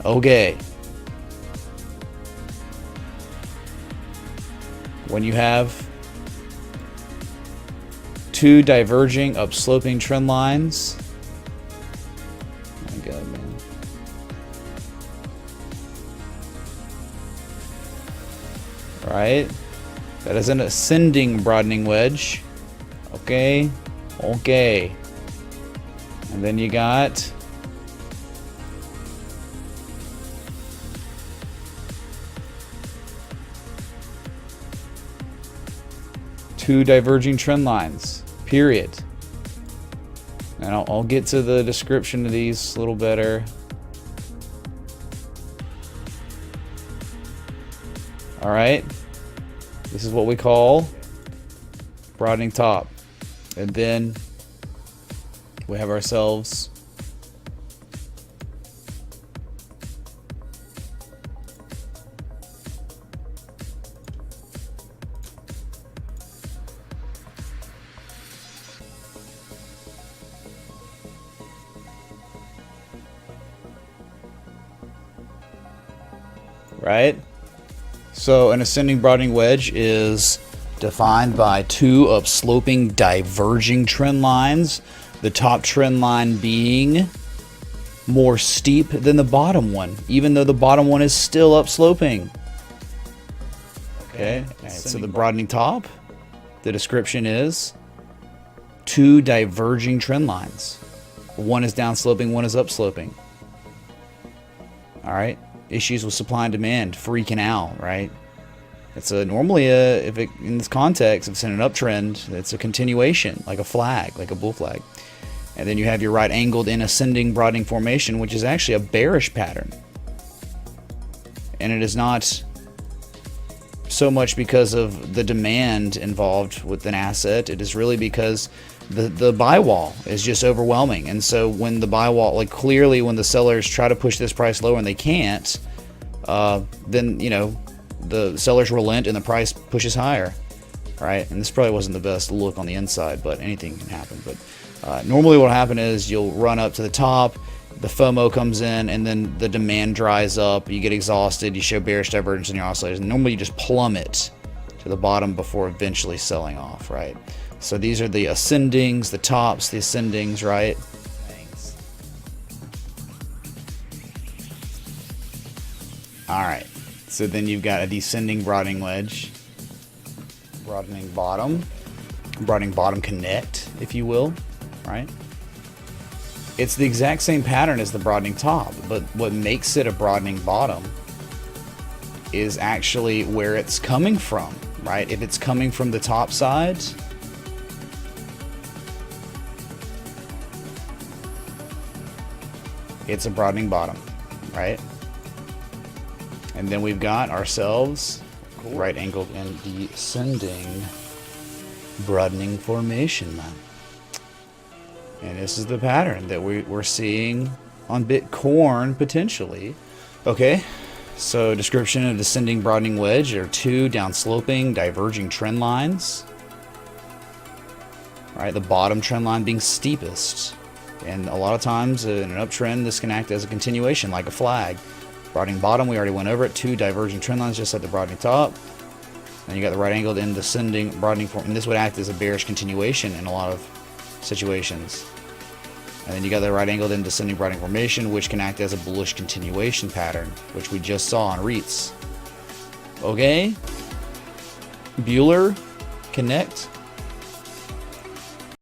Okay. When you have two diverging upsloping trend lines. Oh my God, man. Right? That is an ascending broadening wedge. Okay. Okay. And then you got two diverging trend lines, period. And I'll get to the description of these a little better. All right. This is what we call broadening top. And then we have ourselves right? So an ascending broadening wedge is defined by two upsloping diverging trend lines, the top trend line being more steep than the bottom one, even though the bottom one is still upsloping. Okay, so the broadening top, the description is two diverging trend lines. One is downsloping, one is upsloping. All right. Issues with supply and demand freaking out, right? It's normally in this context, if it's in an uptrend, it's a continuation, like a flag, like a bull flag. And then you have your right angled in ascending broadening formation, which is actually a bearish pattern. And it is not so much because of the demand involved with an asset. It is really because the buy wall is just overwhelming. And so when the buy wall, like clearly when the sellers try to push this price lower and they can't, then, you know, the sellers relent and the price pushes higher, right? And this probably wasn't the best look on the inside, but anything can happen. But normally what will happen is you'll run up to the top, the FOMO comes in, and then the demand dries up, you get exhausted, you show bearish divergence in your oscillators, and normally you just plummet to the bottom before eventually selling off, right? So these are the ascendings, the tops, the ascendings, right? Thanks. All right. So then you've got a descending broadening wedge, broadening bottom connect, if you will, right? It's the exact same pattern as the broadening top, but what makes it a broadening bottom is actually where it's coming from, right? If it's coming from the top side, it's a broadening bottom, right? And then we've got ourselves right angled and descending broadening formation, man. And this is the pattern that we're seeing on Bitcoin potentially. Okay, so description of descending broadening wedge are two downsloping diverging trend lines. Right, the bottom trend line being steepest. And a lot of times in an uptrend, this can act as a continuation, like a flag. Broadening bottom, we already went over it. Two diverging trend lines just at the broadening top. And you got the right angled in descending broadening form. And this would act as a bearish continuation in a lot of situations. And then you got the right angled in descending broadening formation, which can act as a bullish continuation pattern, which we just saw on REITs. Okay? Bueller, connect.